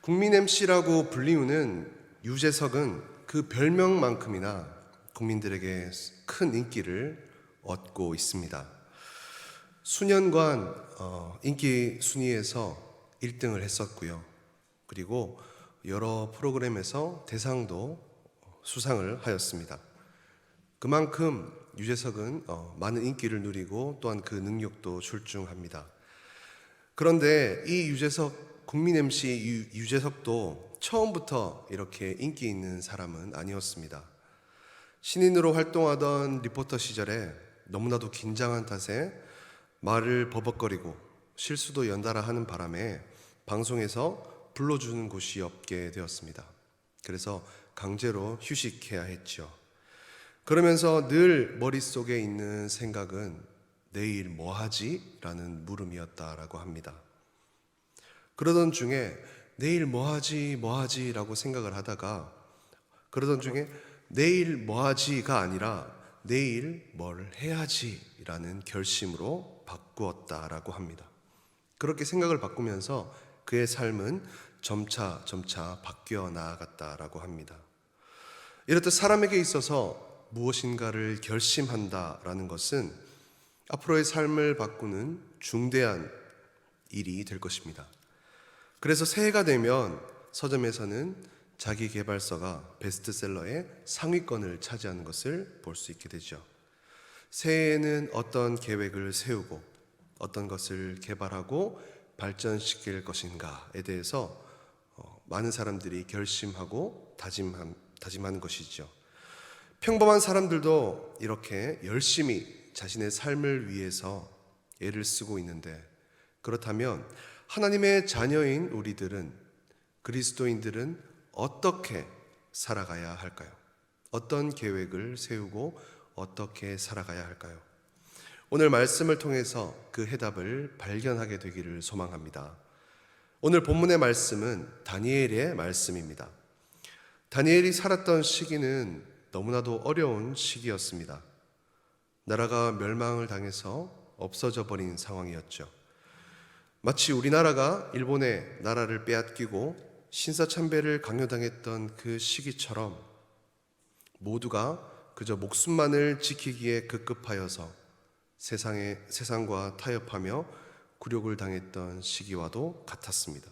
국민 MC라고 불리우는 유재석은 그 별명만큼이나 국민들에게 큰 인기를 얻고 있습니다. 수년간 인기 순위에서 1등을 했었고요. 그리고 여러 프로그램에서 대상도 수상을 하였습니다. 그만큼 유재석은 많은 인기를 누리고 또한 그 능력도 출중합니다. 그런데 이 유재석, 국민 MC 유재석도 처음부터 이렇게 인기 있는 사람은 아니었습니다. 신인으로 활동하던 리포터 시절에 너무나도 긴장한 탓에 말을 버벅거리고 실수도 연달아 하는 바람에 방송에서 불러주는 곳이 없게 되었습니다. 그래서 강제로 휴식해야 했죠. 그러면서 늘 머릿속에 있는 생각은 내일 뭐 하지? 라는 물음이었다라고 합니다. 그러던 중에 내일 뭐 하지? 뭐 하지? 라고 생각을 하다가 그러던 중에 내일 뭐 하지가 아니라 내일 뭘 해야지 라는 결심으로 바꾸었다라고 합니다. 그렇게 생각을 바꾸면서 그의 삶은 점차 바뀌어 나아갔다라고 합니다. 이렇듯 사람에게 있어서 무엇인가를 결심한다라는 것은 앞으로의 삶을 바꾸는 중대한 일이 될 것입니다. 그래서 새해가 되면 서점에서는 자기계발서가 베스트셀러의 상위권을 차지하는 것을 볼 수 있게 되죠. 새해에는 어떤 계획을 세우고 어떤 것을 개발하고 발전시킬 것인가에 대해서 많은 사람들이 결심하고 다짐하는 것이죠. 평범한 사람들도 이렇게 열심히 자신의 삶을 위해서 애를 쓰고 있는데, 그렇다면 하나님의 자녀인 우리들은, 그리스도인들은 어떻게 살아가야 할까요? 어떤 계획을 세우고 어떻게 살아가야 할까요? 오늘 말씀을 통해서 그 해답을 발견하게 되기를 소망합니다. 오늘 본문의 말씀은 다니엘의 말씀입니다. 다니엘이 살았던 시기는 너무나도 어려운 시기였습니다. 나라가 멸망을 당해서 없어져 버린 상황이었죠. 마치 우리나라가 일본의 나라를 빼앗기고 신사참배를 강요당했던 그 시기처럼 모두가 그저 목숨만을 지키기에 급급하여서 세상과 타협하며 굴욕을 당했던 시기와도 같았습니다.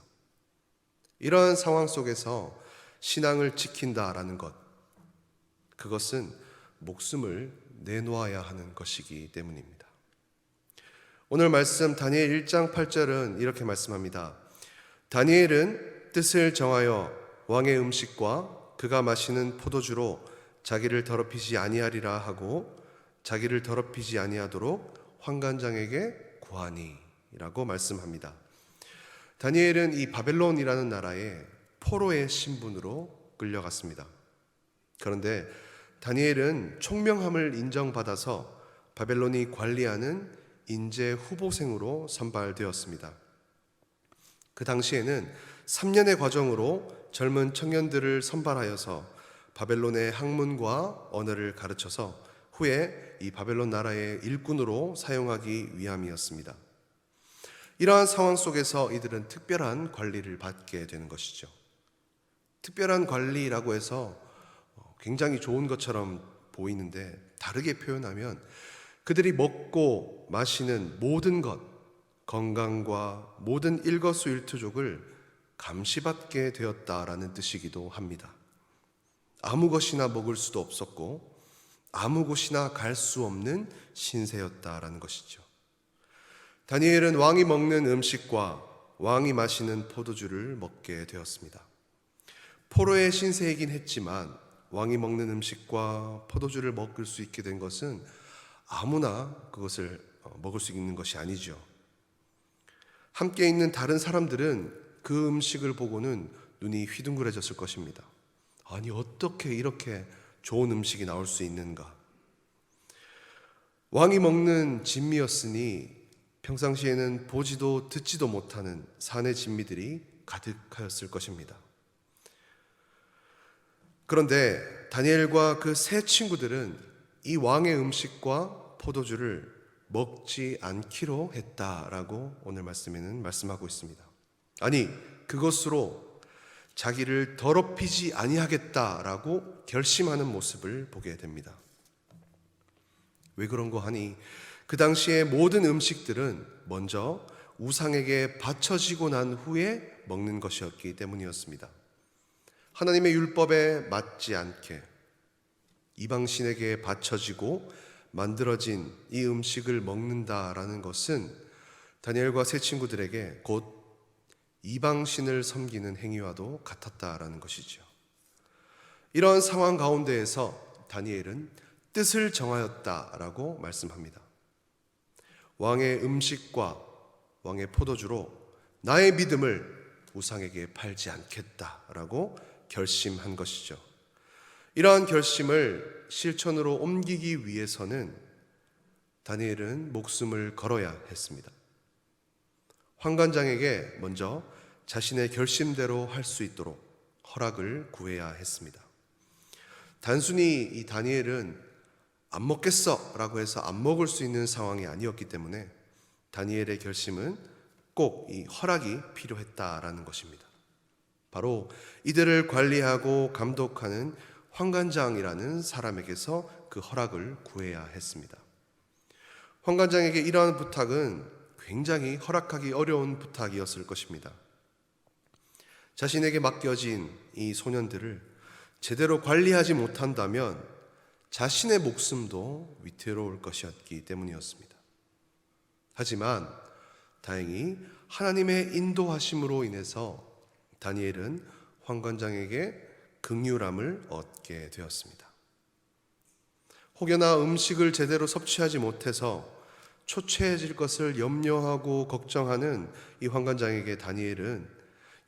이러한 상황 속에서 신앙을 지킨다라는 것, 그것은 목숨을 내놓아야 하는 것이기 때문입니다. 오늘 말씀 다니엘 1장 8절은 이렇게 말씀합니다. 다니엘은 뜻을 정하여 왕의 음식과 그가 마시는 포도주로 자기를 더럽히지 아니하리라 하고 자기를 더럽히지 아니하도록 환관장에게 구하니 라고 말씀합니다. 다니엘은 이 바벨론이라는 나라에 포로의 신분으로 끌려갔습니다. 그런데 다니엘은 총명함을 인정받아서 바벨론이 관리하는 인재 후보생으로 선발되었습니다. 그 당시에는 3년의 과정으로 젊은 청년들을 선발하여서 바벨론의 학문과 언어를 가르쳐서 후에 이 바벨론 나라의 일꾼으로 사용하기 위함이었습니다. 이러한 상황 속에서 이들은 특별한 관리를 받게 되는 것이죠. 특별한 관리라고 해서 굉장히 좋은 것처럼 보이는데, 다르게 표현하면 그들이 먹고 마시는 모든 것, 건강과 모든 일거수일투족을 감시받게 되었다라는 뜻이기도 합니다. 아무 것이나 먹을 수도 없었고 아무 곳이나 갈 수 없는 신세였다라는 것이죠. 다니엘은 왕이 먹는 음식과 왕이 마시는 포도주를 먹게 되었습니다. 포로의 신세이긴 했지만 왕이 먹는 음식과 포도주를 먹을 수 있게 된 것은 아무나 그것을 먹을 수 있는 것이 아니죠. 함께 있는 다른 사람들은 그 음식을 보고는 눈이 휘둥그레졌을 것입니다. 아니, 어떻게 이렇게 좋은 음식이 나올 수 있는가? 왕이 먹는 진미였으니 평상시에는 보지도 듣지도 못하는 산의 진미들이 가득하였을 것입니다. 그런데 다니엘과 그 세 친구들은 이 왕의 음식과 포도주를 먹지 않기로 했다라고 오늘 말씀에는 말씀하고 있습니다. 아니, 그것으로 자기를 더럽히지 아니하겠다라고 결심하는 모습을 보게 됩니다. 왜 그런가 하니 그 당시의 모든 음식들은 먼저 우상에게 바쳐지고 난 후에 먹는 것이었기 때문이었습니다. 하나님의 율법에 맞지 않게 이방신에게 바쳐지고 만들어진 이 음식을 먹는다라는 것은 다니엘과 세 친구들에게 곧 이방신을 섬기는 행위와도 같았다라는 것이죠. 이런 상황 가운데에서 다니엘은 뜻을 정하였다라고 말씀합니다. 왕의 음식과 왕의 포도주로 나의 믿음을 우상에게 팔지 않겠다라고 결심한 것이죠. 이러한 결심을 실천으로 옮기기 위해서는 다니엘은 목숨을 걸어야 했습니다. 환관장에게 먼저 자신의 결심대로 할 수 있도록 허락을 구해야 했습니다. 단순히 이 다니엘은 안 먹겠어 라고 해서 안 먹을 수 있는 상황이 아니었기 때문에 다니엘의 결심은 꼭 이 허락이 필요했다라는 것입니다. 바로 이들을 관리하고 감독하는 환관장이라는 사람에게서 그 허락을 구해야 했습니다. 환관장에게 이러한 부탁은 굉장히 허락하기 어려운 부탁이었을 것입니다. 자신에게 맡겨진 이 소년들을 제대로 관리하지 못한다면 자신의 목숨도 위태로울 것이었기 때문이었습니다. 하지만 다행히 하나님의 인도하심으로 인해서 다니엘은 환관장에게 긍휼함을 얻게 되었습니다. 혹여나 음식을 제대로 섭취하지 못해서 초췌해질 것을 염려하고 걱정하는 이 환관장에게 다니엘은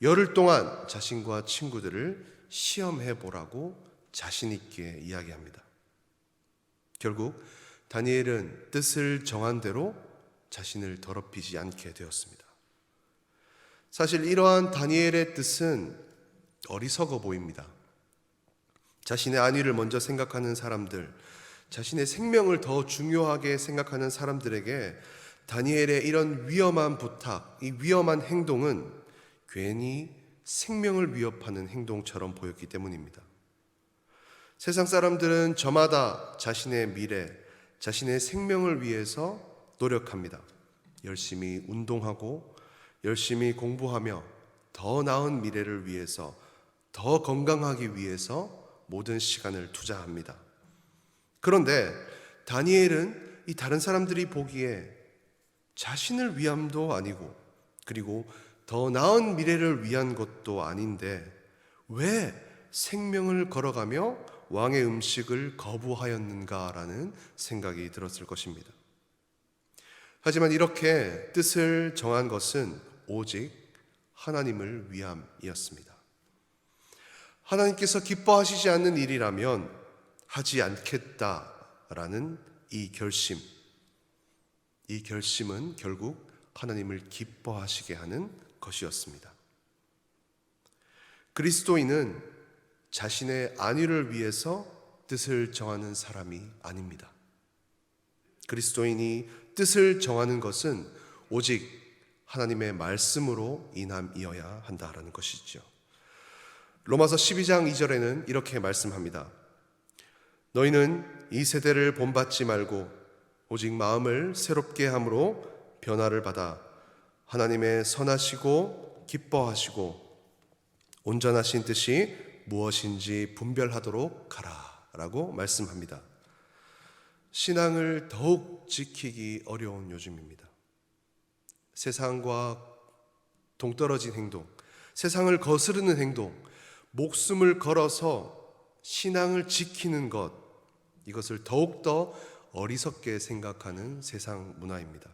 열흘 동안 자신과 친구들을 시험해 보라고 자신 있게 이야기합니다. 결국 다니엘은 뜻을 정한 대로 자신을 더럽히지 않게 되었습니다. 사실 이러한 다니엘의 뜻은 어리석어 보입니다. 자신의 안위를 먼저 생각하는 사람들, 자신의 생명을 더 중요하게 생각하는 사람들에게 다니엘의 이런 위험한 부탁, 이 위험한 행동은 괜히 생명을 위협하는 행동처럼 보였기 때문입니다. 세상 사람들은 저마다 자신의 미래, 자신의 생명을 위해서 노력합니다. 열심히 운동하고 열심히 공부하며 더 나은 미래를 위해서, 더 건강하기 위해서 모든 시간을 투자합니다. 그런데 다니엘은 이 다른 사람들이 보기에 자신을 위함도 아니고 그리고 더 나은 미래를 위한 것도 아닌데 왜 생명을 걸어가며 왕의 음식을 거부하였는가라는 생각이 들었을 것입니다. 하지만 이렇게 뜻을 정한 것은 오직 하나님을 위함이었습니다. 하나님께서 기뻐하시지 않는 일이라면 하지 않겠다라는 이 결심은 결국 하나님을 기뻐하시게 하는 것이었습니다. 그리스도인은 자신의 안위를 위해서 뜻을 정하는 사람이 아닙니다. 그리스도인이 뜻을 정하는 것은 오직 하나님의 말씀으로 인함이어야 한다라는 것이죠. 로마서 12장 2절에는 이렇게 말씀합니다. 너희는 이 세대를 본받지 말고 오직 마음을 새롭게 함으로 변화를 받아 하나님의 선하시고 기뻐하시고 온전하신 뜻이 무엇인지 분별하도록 하라 라고 말씀합니다. 신앙을 더욱 지키기 어려운 요즘입니다. 세상과 동떨어진 행동, 세상을 거스르는 행동, 목숨을 걸어서 신앙을 지키는 것, 이것을 더욱더 어리석게 생각하는 세상 문화입니다.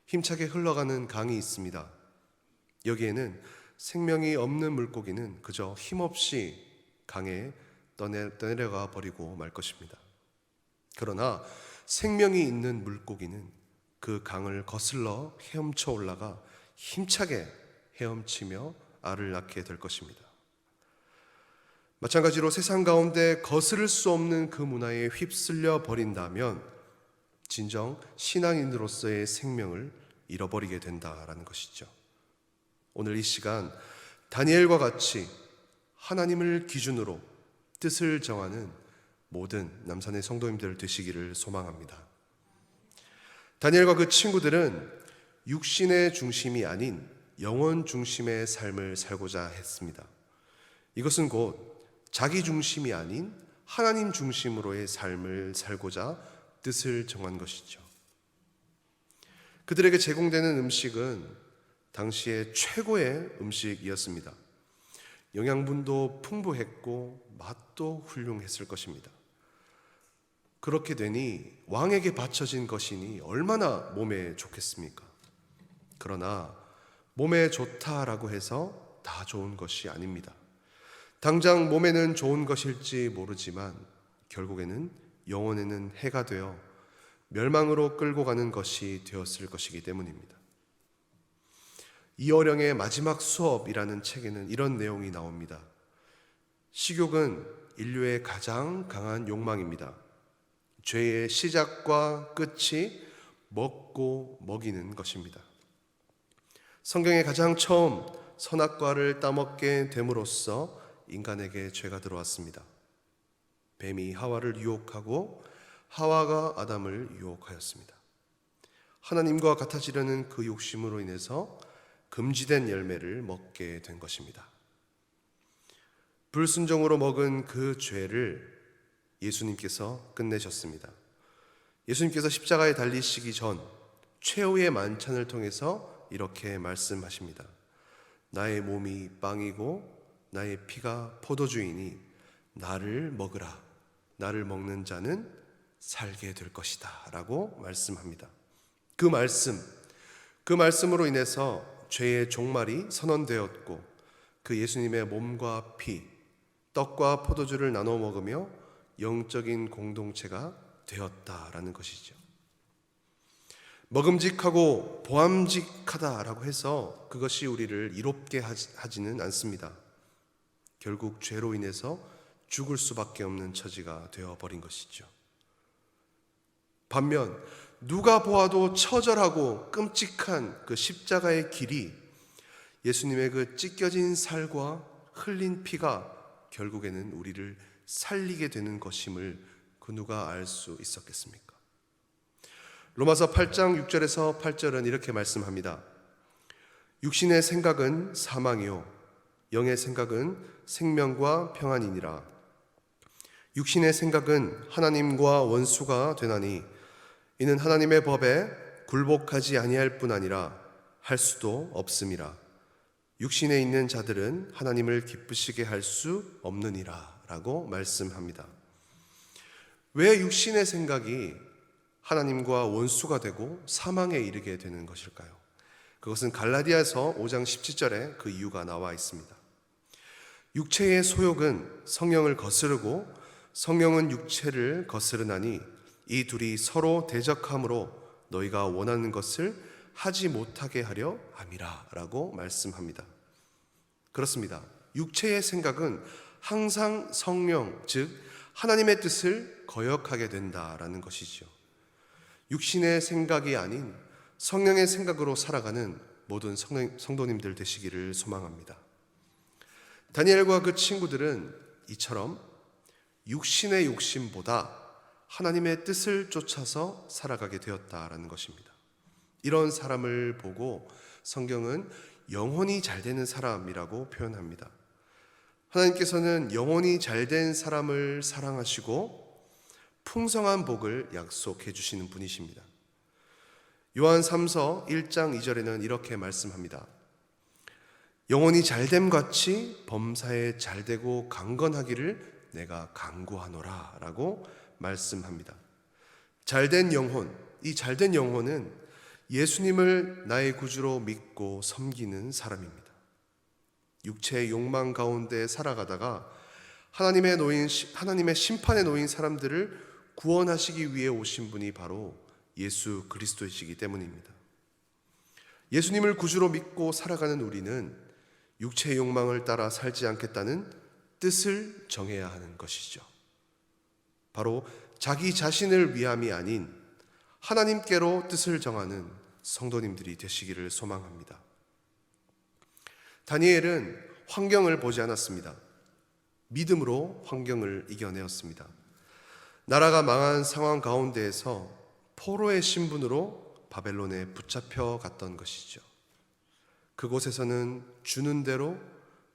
힘차게 흘러가는 강이 있습니다. 여기에는 생명이 없는 물고기는 그저 힘없이 강에 떠내려가 버리고 말 것입니다. 그러나 생명이 있는 물고기는 그 강을 거슬러 헤엄쳐 올라가 힘차게 헤엄치며 알을 낳게 될 것입니다. 마찬가지로 세상 가운데 거스를 수 없는 그 문화에 휩쓸려 버린다면 진정 신앙인으로서의 생명을 잃어버리게 된다라는 것이죠. 오늘 이 시간 다니엘과 같이 하나님을 기준으로 뜻을 정하는 모든 남산의 성도님들 되시기를 소망합니다. 다니엘과 그 친구들은 육신의 중심이 아닌 영혼 중심의 삶을 살고자 했습니다. 이것은 곧 자기 중심이 아닌 하나님 중심으로의 삶을 살고자 뜻을 정한 것이죠. 그들에게 제공되는 음식은 당시의 최고의 음식이었습니다. 영양분도 풍부했고 맛도 훌륭했을 것입니다. 그렇게 되니 왕에게 바쳐진 것이니 얼마나 몸에 좋겠습니까? 그러나 몸에 좋다라고 해서 다 좋은 것이 아닙니다. 당장 몸에는 좋은 것일지 모르지만 결국에는 영혼에는 해가 되어 멸망으로 끌고 가는 것이 되었을 것이기 때문입니다. 이어령의 마지막 수업이라는 책에는 이런 내용이 나옵니다. 식욕은 인류의 가장 강한 욕망입니다. 죄의 시작과 끝이 먹고 먹이는 것입니다. 성경에 가장 처음 선악과를 따먹게 됨으로써 인간에게 죄가 들어왔습니다. 뱀이 하와를 유혹하고 하와가 아담을 유혹하였습니다. 하나님과 같아지려는 그 욕심으로 인해서 금지된 열매를 먹게 된 것입니다. 불순종으로 먹은 그 죄를 예수님께서 끝내셨습니다. 예수님께서 십자가에 달리시기 전 최후의 만찬을 통해서 이렇게 말씀하십니다. 나의 몸이 빵이고 나의 피가 포도주이니 나를 먹으라. 나를 먹는 자는 살게 될 것이다 라고 말씀합니다. 그 말씀으로 인해서 죄의 종말이 선언되었고 그 예수님의 몸과 피, 떡과 포도주를 나눠 먹으며 영적인 공동체가 되었다라는 것이죠. 먹음직하고 보암직하다라고 해서 그것이 우리를 이롭게 하지는 않습니다. 결국 죄로 인해서 죽을 수밖에 없는 처지가 되어버린 것이죠. 반면 누가 보아도 처절하고 끔찍한 그 십자가의 길이 예수님의 그 찢겨진 살과 흘린 피가 결국에는 우리를 살리게 되는 것임을 그 누가 알 수 있었겠습니까? 로마서 8장 6절에서 8절은 이렇게 말씀합니다. 육신의 생각은 사망이요 영의 생각은 생명과 평안이니라. 육신의 생각은 하나님과 원수가 되나니 이는 하나님의 법에 굴복하지 아니할 뿐 아니라 할 수도 없음이라. 육신에 있는 자들은 하나님을 기쁘시게 할 수 없느니라 라고 말씀합니다. 왜 육신의 생각이 하나님과 원수가 되고 사망에 이르게 되는 것일까요? 그것은 갈라디아서 5장 17절에 그 이유가 나와 있습니다. 육체의 소욕은 성령을 거스르고 성령은 육체를 거스르나니 이 둘이 서로 대적함으로 너희가 원하는 것을 하지 못하게 하려 함이라 라고 말씀합니다. 그렇습니다. 육체의 생각은 항상 성령, 즉 하나님의 뜻을 거역하게 된다라는 것이죠. 육신의 생각이 아닌 성령의 생각으로 살아가는 모든 성도님들 되시기를 소망합니다. 다니엘과 그 친구들은 이처럼 육신의 욕심보다 하나님의 뜻을 쫓아서 살아가게 되었다라는 것입니다. 이런 사람을 보고 성경은 영혼이 잘 되는 사람이라고 표현합니다. 하나님께서는 영혼이 잘된 사람을 사랑하시고 풍성한 복을 약속해 주시는 분이십니다. 요한 3서 1장 2절에는 이렇게 말씀합니다. 영혼이 잘됨 같이 범사에 잘되고 강건하기를 내가 간구하노라 라고 말씀합니다. 잘된 영혼, 이 잘된 영혼은 예수님을 나의 구주로 믿고 섬기는 사람입니다. 육체의 욕망 가운데 살아가다가 하나님의 심판에 놓인 사람들을 구원하시기 위해 오신 분이 바로 예수 그리스도이시기 때문입니다. 예수님을 구주로 믿고 살아가는 우리는 육체의 욕망을 따라 살지 않겠다는 뜻을 정해야 하는 것이죠. 바로 자기 자신을 위함이 아닌 하나님께로 뜻을 정하는 성도님들이 되시기를 소망합니다. 다니엘은 환경을 보지 않았습니다. 믿음으로 환경을 이겨내었습니다. 나라가 망한 상황 가운데에서 포로의 신분으로 바벨론에 붙잡혀 갔던 것이죠. 그곳에서는 주는 대로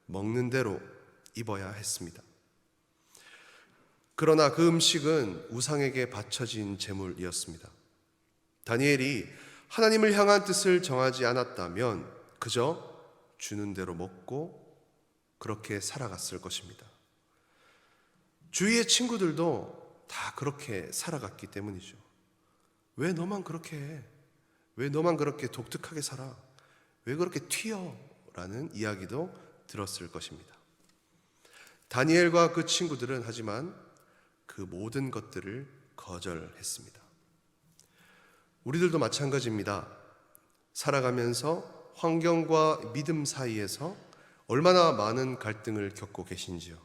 먹는 대로 입어야 했습니다. 그러나 그 음식은 우상에게 바쳐진 제물이었습니다. 다니엘이 하나님을 향한 뜻을 정하지 않았다면 그저 주는 대로 먹고 그렇게 살아갔을 것입니다. 주위의 친구들도 다 그렇게 살아갔기 때문이죠. 왜 너만 그렇게 해? 왜 너만 그렇게 독특하게 살아? 왜 그렇게 튀어? 라는 이야기도 들었을 것입니다. 다니엘과 그 친구들은 하지만 그 모든 것들을 거절했습니다. 우리들도 마찬가지입니다. 살아가면서 환경과 믿음 사이에서 얼마나 많은 갈등을 겪고 계신지요.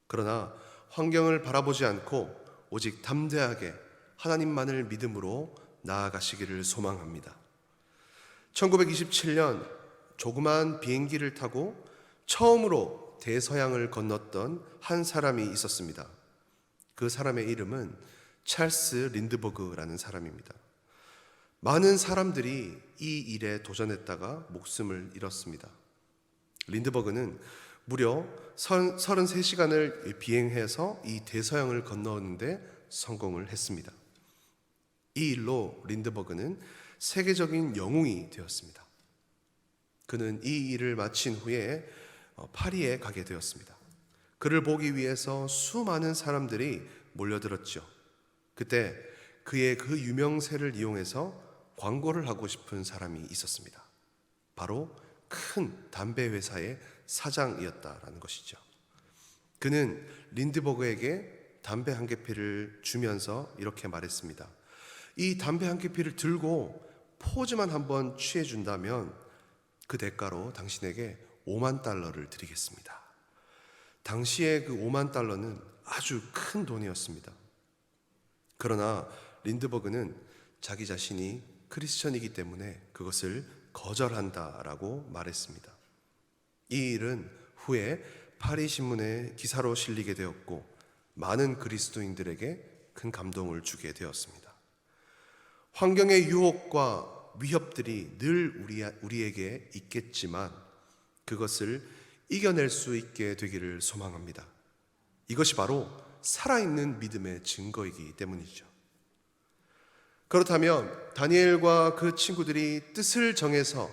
그러나 환경을 바라보지 않고 오직 담대하게 하나님만을 믿음으로 나아가시기를 소망합니다. 1927년 조그만 비행기를 타고 처음으로 대서양을 건넜던 한 사람이 있었습니다. 그 사람의 이름은 찰스 린드버그라는 사람입니다. 많은 사람들이 이 일에 도전했다가 목숨을 잃었습니다. 린드버그는 무려 33시간을 비행해서 이 대서양을 건너는데 성공을 했습니다. 이 일로 린드버그는 세계적인 영웅이 되었습니다. 그는 이 일을 마친 후에 파리에 가게 되었습니다. 그를 보기 위해서 수많은 사람들이 몰려들었죠. 그때 그의 그 유명세를 이용해서 광고를 하고 싶은 사람이 있었습니다. 바로 큰 담배 회사의 사장이었다라는 것이죠. 그는 린드버그에게 담배 한 개피를 주면서 이렇게 말했습니다. 이 담배 한 개피를 들고 포즈만 한번 취해준다면 그 대가로 당신에게 5만 달러를 드리겠습니다. 당시에 그 5만 달러는 아주 큰 돈이었습니다. 그러나 린드버그는 자기 자신이 크리스천이기 때문에 그것을 거절한다라고 말했습니다. 이 일은 후에 파리 신문에 기사로 실리게 되었고 많은 그리스도인들에게 큰 감동을 주게 되었습니다. 환경의 유혹과 위협들이 늘 우리에게 있겠지만 그것을 이겨낼 수 있게 되기를 소망합니다. 이것이 바로 살아있는 믿음의 증거이기 때문이죠. 그렇다면 다니엘과 그 친구들이 뜻을 정해서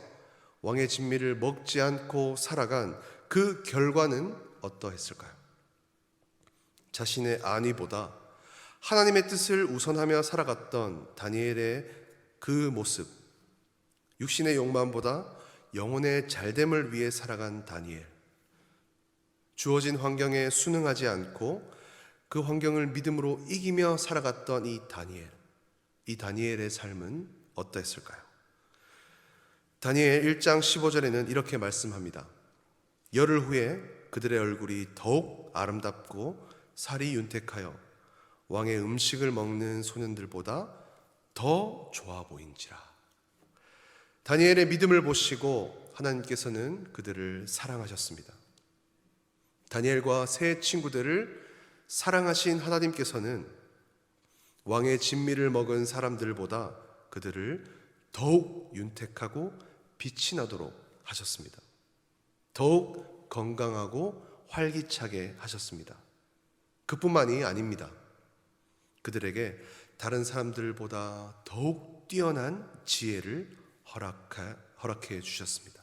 왕의 진미를 먹지 않고 살아간 그 결과는 어떠했을까요? 자신의 안위보다 하나님의 뜻을 우선하며 살아갔던 다니엘의 그 모습, 육신의 욕망보다 영혼의 잘됨을 위해 살아간 다니엘, 주어진 환경에 순응하지 않고 그 환경을 믿음으로 이기며 살아갔던 이 다니엘의 삶은 어떠했을까요? 다니엘 1장 15절에는 이렇게 말씀합니다. 열흘 후에 그들의 얼굴이 더욱 아름답고 살이 윤택하여 왕의 음식을 먹는 소년들보다 더 좋아 보인지라. 다니엘의 믿음을 보시고 하나님께서는 그들을 사랑하셨습니다. 다니엘과 세 친구들을 사랑하신 하나님께서는 왕의 진미를 먹은 사람들보다 그들을 더욱 윤택하고 빛이 나도록 하셨습니다. 더욱 건강하고 활기차게 하셨습니다. 그뿐만이 아닙니다. 그들에게 다른 사람들보다 더욱 뛰어난 지혜를 허락해 주셨습니다.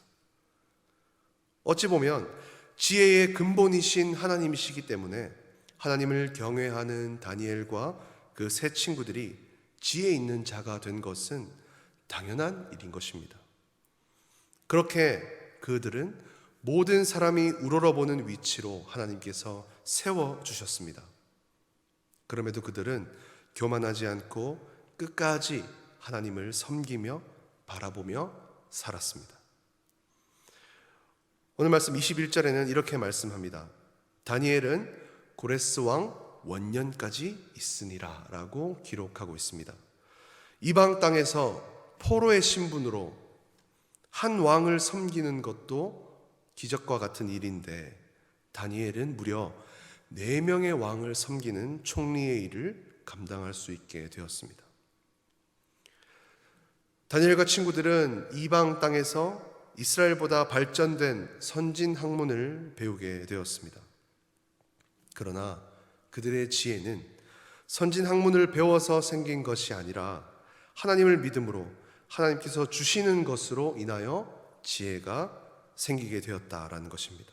어찌 보면 지혜의 근본이신 하나님이시기 때문에 하나님을 경외하는 다니엘과 그 세 친구들이 지혜 있는 자가 된 것은 당연한 일인 것입니다. 그렇게 그들은 모든 사람이 우러러보는 위치로 하나님께서 세워주셨습니다. 그럼에도 그들은 교만하지 않고 끝까지 하나님을 섬기며 바라보며 살았습니다. 오늘 말씀 21절에는 이렇게 말씀합니다. 다니엘은 고레스 왕 원년까지 있으니라 라고 기록하고 있습니다. 이방 땅에서 포로의 신분으로 한 왕을 섬기는 것도 기적과 같은 일인데 다니엘은 무려 4명의 왕을 섬기는 총리의 일을 감당할 수 있게 되었습니다. 다니엘과 친구들은 이방 땅에서 이스라엘보다 발전된 선진 학문을 배우게 되었습니다. 그러나 그들의 지혜는 선진 학문을 배워서 생긴 것이 아니라 하나님을 믿음으로 하나님께서 주시는 것으로 인하여 지혜가 생기게 되었다라는 것입니다.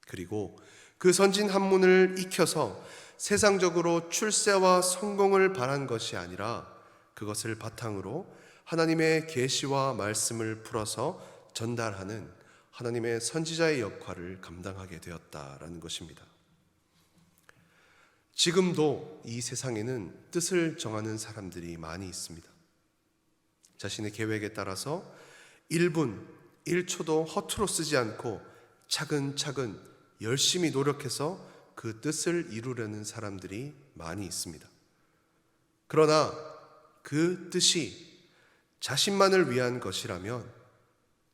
그리고 그 선진 학문을 익혀서 세상적으로 출세와 성공을 바란 것이 아니라 그것을 바탕으로 하나님의 계시와 말씀을 풀어서 전달하는 하나님의 선지자의 역할을 감당하게 되었다라는 것입니다. 지금도 이 세상에는 뜻을 정하는 사람들이 많이 있습니다. 자신의 계획에 따라서 1분, 1초도 허투루 쓰지 않고 차근차근 열심히 노력해서 그 뜻을 이루려는 사람들이 많이 있습니다. 그러나 그 뜻이 자신만을 위한 것이라면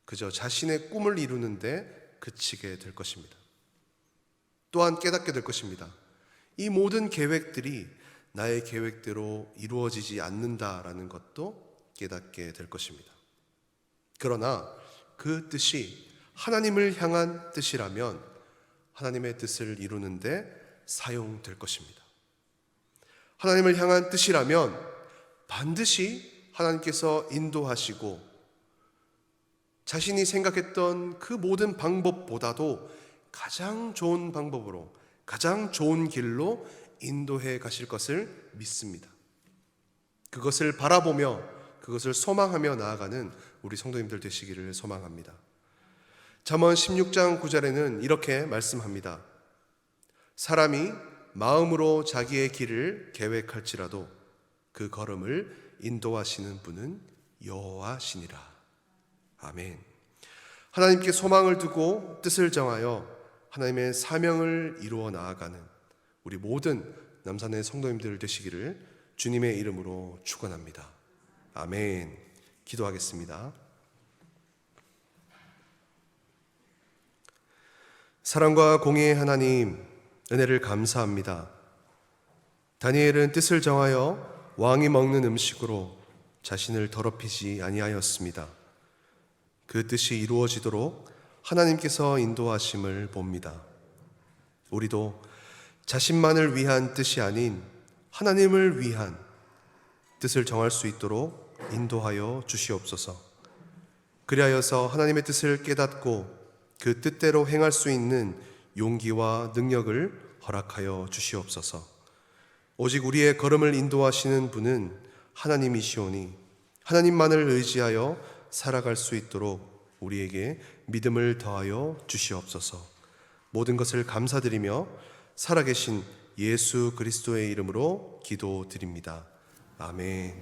그저 자신의 꿈을 이루는데 그치게 될 것입니다. 또한 깨닫게 될 것입니다. 이 모든 계획들이 나의 계획대로 이루어지지 않는다라는 것도 깨닫게 될 것입니다. 그러나 그 뜻이 하나님을 향한 뜻이라면 하나님의 뜻을 이루는데 사용될 것입니다. 하나님을 향한 뜻이라면 반드시 하나님께서 인도하시고 자신이 생각했던 그 모든 방법보다도 가장 좋은 방법으로, 가장 좋은 길로 인도해 가실 것을 믿습니다. 그것을 바라보며 그것을 소망하며 나아가는 우리 성도님들 되시기를 소망합니다. 잠언 16장 9절에는 이렇게 말씀합니다. 사람이 마음으로 자기의 길을 계획할지라도 그 걸음을 인도하시는 분은 여호와시니라. 아멘. 하나님께 소망을 두고 뜻을 정하여 하나님의 사명을 이루어 나아가는 우리 모든 남산의 성도님들 되시기를 주님의 이름으로 축원합니다. 아멘. 기도하겠습니다. 사랑과 공의의 하나님, 은혜를 감사합니다. 다니엘은 뜻을 정하여 왕이 먹는 음식으로 자신을 더럽히지 아니하였습니다. 그 뜻이 이루어지도록 하나님께서 인도하심을 봅니다. 우리도 자신만을 위한 뜻이 아닌 하나님을 위한 뜻을 정할 수 있도록 인도하여 주시옵소서. 그리하여서 하나님의 뜻을 깨닫고 그 뜻대로 행할 수 있는 용기와 능력을 허락하여 주시옵소서. 오직 우리의 걸음을 인도하시는 분은 하나님이시오니 하나님만을 의지하여 살아갈 수 있도록 우리에게 믿음을 더하여 주시옵소서. 모든 것을 감사드리며 살아계신 예수 그리스도의 이름으로 기도드립니다. 아멘.